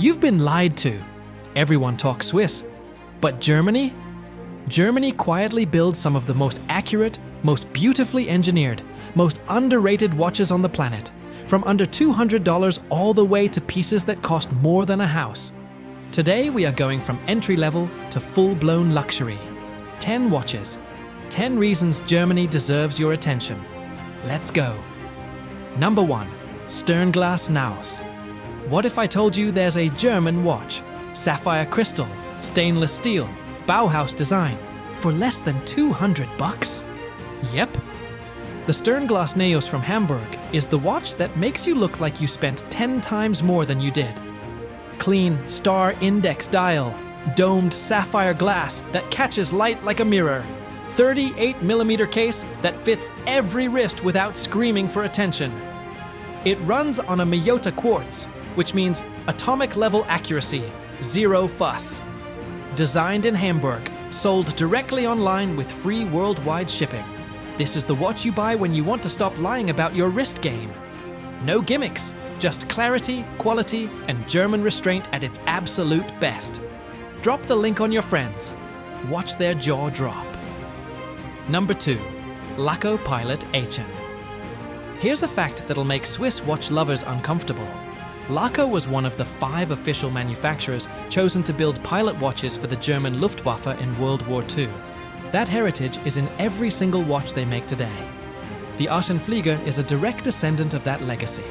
You've been lied to. Everyone talks Swiss. But Germany? Germany quietly builds some of the most accurate, most beautifully engineered, most underrated watches on the planet, from under $200 all the way to pieces that cost more than a house. Today we are going from entry-level to full-blown luxury. 10 watches. 10 reasons Germany deserves your attention. Let's go. Number 1. Sternglas Naos. What if I told you there's a German watch? Sapphire crystal, stainless steel, Bauhaus design, for less than $200? Yep. The Sternglas Naos from Hamburg is the watch that makes you look like you spent 10 times more than you did. Clean star index dial, domed sapphire glass that catches light like a mirror, 38mm case that fits every wrist without screaming for attention. It runs on a Miyota quartz, which means atomic level accuracy, zero fuss. Designed in Hamburg, sold directly online with free worldwide shipping. This is the watch you buy when you want to stop lying about your wrist game. No gimmicks, just clarity, quality, and German restraint at its absolute best. Drop the link on your friends. Watch their jaw drop. Number 2. Laco Pilot Aachen. Here's a fact that'll make Swiss watch lovers uncomfortable. Laco was one of the 5 official manufacturers chosen to build pilot watches for the German Luftwaffe in World War II. That heritage is in every single watch they make today. The Aachen Flieger is a direct descendant of that legacy.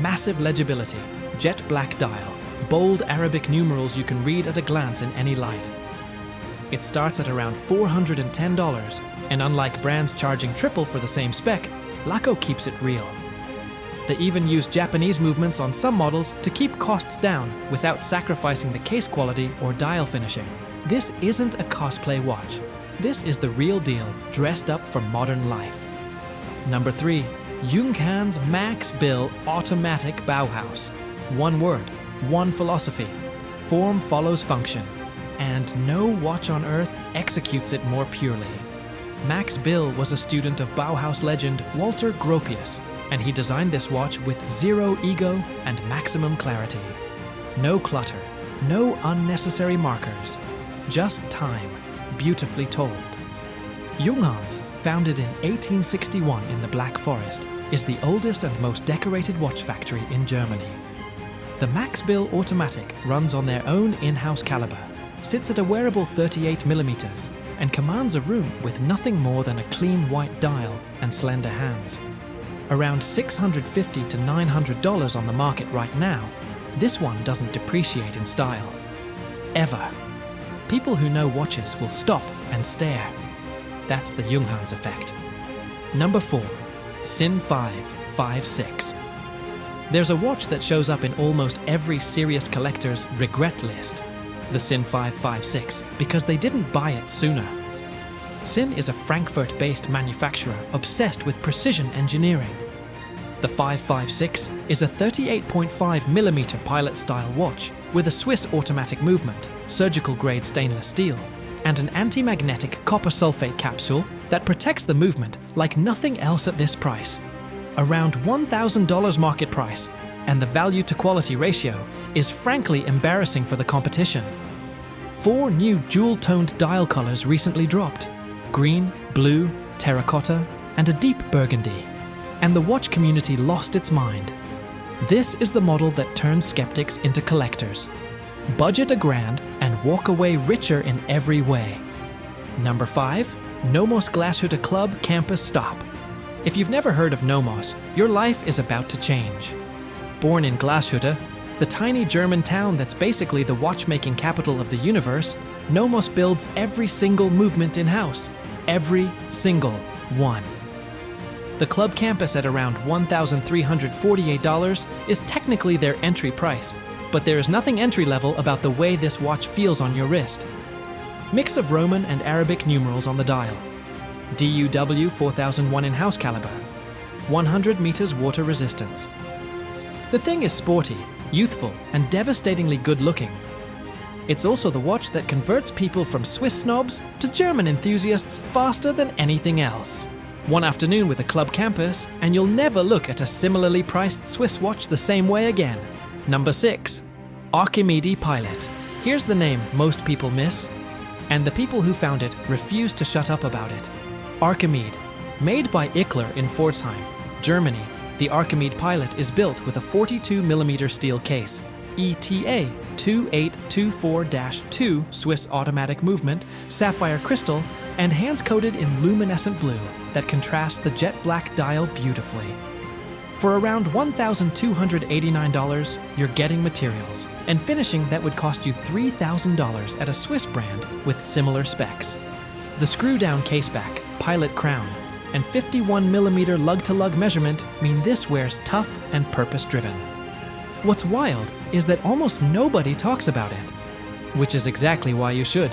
Massive legibility, jet black dial, bold Arabic numerals you can read at a glance in any light. It starts at around $410, and unlike brands charging triple for the same spec, Laco keeps it real. They even use Japanese movements on some models to keep costs down without sacrificing the case quality or dial finishing. This isn't a cosplay watch. This is the real deal, dressed up for modern life. Number 3. Junghans Max Bill Automatic Bauhaus. One word, one philosophy. Form follows function. And no watch on earth executes it more purely. Max Bill was a student of Bauhaus legend Walter Gropius, and he designed this watch with zero ego and maximum clarity. No clutter, no unnecessary markers, just time, beautifully told. Junghans, founded in 1861 in the Black Forest, is the oldest and most decorated watch factory in Germany. The Max Bill Automatic runs on their own in-house caliber, sits at a wearable 38mm, and commands a room with nothing more than a clean white dial and slender hands. Around $650 to $900 on the market right now, this one doesn't depreciate in style. Ever. People who know watches will stop and stare. That's the Junghans effect. Number 4. Sinn 556. There's a watch that shows up in almost every serious collector's regret list. The Sinn 556, because they didn't buy it sooner. Sinn is a Frankfurt-based manufacturer obsessed with precision engineering. The 556 is a 38.5mm pilot-style watch with a Swiss automatic movement, surgical-grade stainless steel, and an anti-magnetic copper sulfate capsule that protects the movement like nothing else at this price. Around $1,000 market price, and the value-to-quality ratio is frankly embarrassing for the competition. 4 new jewel-toned dial colors recently dropped: green, blue, terracotta, and a deep burgundy. And the watch community lost its mind. This is the model that turns skeptics into collectors. Budget $1,000 and walk away richer in every way. Number 5. Nomos Glashütte Club Campus Stop. If you've never heard of Nomos, your life is about to change. Born in Glashütte, the tiny German town that's basically the watchmaking capital of the universe, Nomos builds every single movement in-house. Every single one. The club campus at around $1,348 is technically their entry price, but there is nothing entry-level about the way this watch feels on your wrist. Mix of Roman and Arabic numerals on the dial. DUW 4001 in-house caliber. 100 meters water resistance. The thing is sporty, youthful, and devastatingly good-looking. It's also the watch that converts people from Swiss snobs to German enthusiasts faster than anything else. One afternoon with a club campus, and you'll never look at a similarly priced Swiss watch the same way again. Number 6. Archimede Pilot. Here's the name most people miss, and the people who found it refuse to shut up about it. Archimede. Made by Ickler in Pforzheim, Germany, the Archimede Pilot is built with a 42mm steel case, ETA 2824-2 Swiss automatic movement, sapphire crystal, and hands-coated in luminescent blue that contrast the jet black dial beautifully. For around $1,289, you're getting materials and finishing that would cost you $3,000 at a Swiss brand with similar specs. The screw-down caseback, pilot crown, and 51mm lug-to-lug measurement mean this wears tough and purpose-driven. What's wild is that almost nobody talks about it, which is exactly why you should.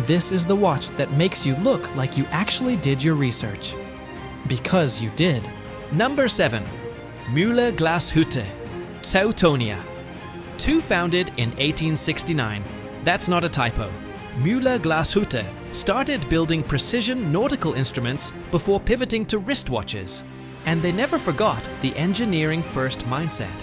This is the watch that makes you look like you actually did your research. Because you did. Number 7. Mühle Glashütte, Teutonia. Two founded in 1869. That's not a typo. Mühle Glashütte started building precision nautical instruments before pivoting to wristwatches. And they never forgot the engineering-first mindset.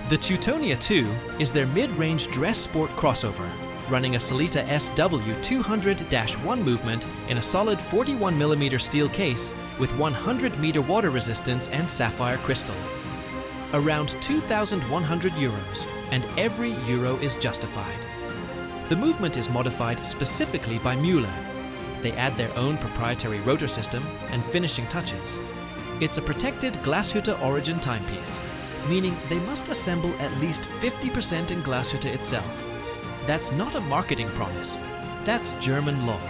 The Teutonia 2 is their mid-range dress sport crossover, running a Sellita SW200-1 movement in a solid 41mm steel case with 100-meter water resistance and sapphire crystal. Around €2,100, and every euro is justified. The movement is modified specifically by Mühle. They add their own proprietary rotor system and finishing touches. It's a protected Glashütte origin timepiece, meaning they must assemble at least 50% in Glashütte itself. That's not a marketing promise. That's German law.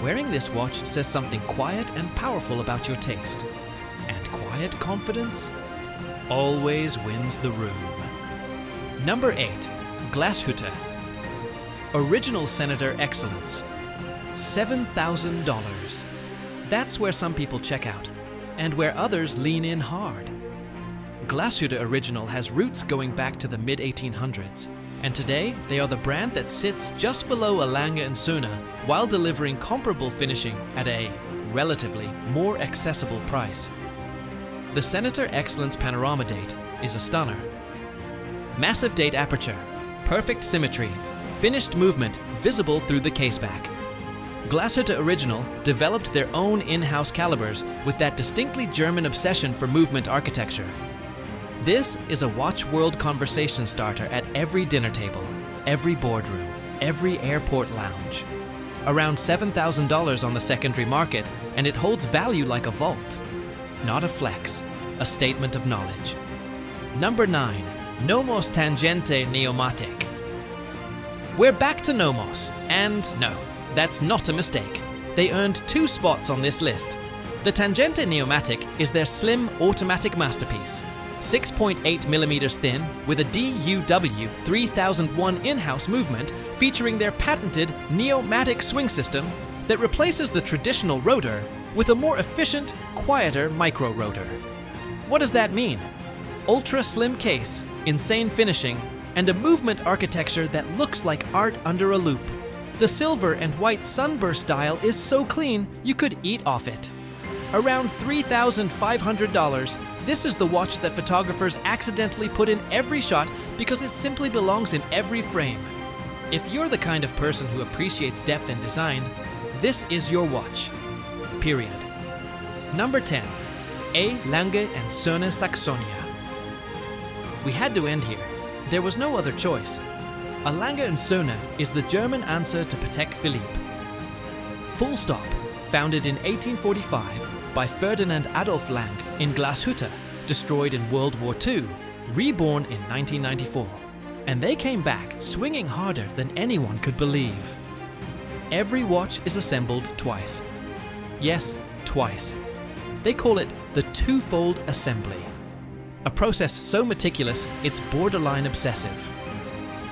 Wearing this watch says something quiet and powerful about your taste. And quiet confidence always wins the room. Number 8. Glashütte. Original Senator Excellence. $7,000. That's where some people check out, and where others lean in hard. Glashütte Original has roots going back to the mid-1800s, and today they are the brand that sits just below a Lange and Söhne while delivering comparable finishing at a, relatively, more accessible price. The Senator Excellence Panorama date is a stunner. Massive date aperture, perfect symmetry, finished movement visible through the caseback. Glashütte Original developed their own in-house calibers with that distinctly German obsession for movement architecture. This is a watch world conversation starter at every dinner table, every boardroom, every airport lounge. Around $7,000 on the secondary market, and it holds value like a vault. Not a flex, a statement of knowledge. Number 9. Nomos Tangente Neomatik. We're back to Nomos, and no, that's not a mistake. They earned 2 spots on this list. The Tangente Neomatik is their slim automatic masterpiece. 6.8mm thin with a DUW 3001 in-house movement featuring their patented Neomatik swing system that replaces the traditional rotor with a more efficient, quieter micro rotor. What does that mean? Ultra slim case, insane finishing, and a movement architecture that looks like art under a loupe. The silver and white sunburst dial is so clean you could eat off it. Around $3,500, this is the watch that photographers accidentally put in every shot because it simply belongs in every frame. If you're the kind of person who appreciates depth and design, this is your watch. Period. Number 10. A. Lange and Söhne Saxonia. We had to end here. There was no other choice. A Lange and Söhne is the German answer to Patek Philippe. Full stop. Founded in 1845 by Ferdinand Adolf Lange in Glashütte, destroyed in World War II, reborn in 1994. And they came back swinging harder than anyone could believe. Every watch is assembled twice. Yes, twice. They call it the twofold assembly. A process so meticulous, it's borderline obsessive.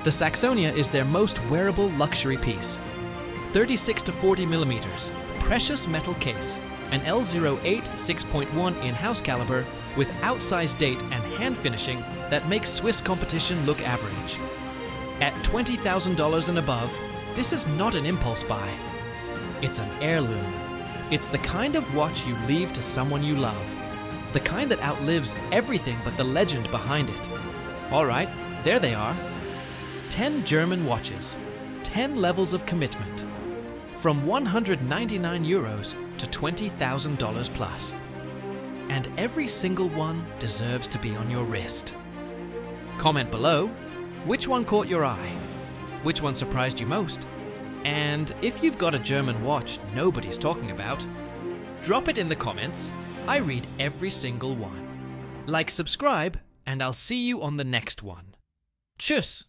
The Saxonia is their most wearable luxury piece. 36 to 40mm, precious metal case, an L08 6.1 in-house caliber with outsized date and hand finishing that makes Swiss competition look average. At $20,000 and above, this is not an impulse buy. It's an heirloom. It's the kind of watch you leave to someone you love. The kind that outlives everything but the legend behind it. All right, there they are. 10 German watches, 10 levels of commitment, from €199 to $20,000 plus. And every single one deserves to be on your wrist. Comment below, which one caught your eye? Which one surprised you most? And if you've got a German watch nobody's talking about, drop it in the comments. I read every single one. Like, subscribe, and I'll see you on the next one. Tschüss!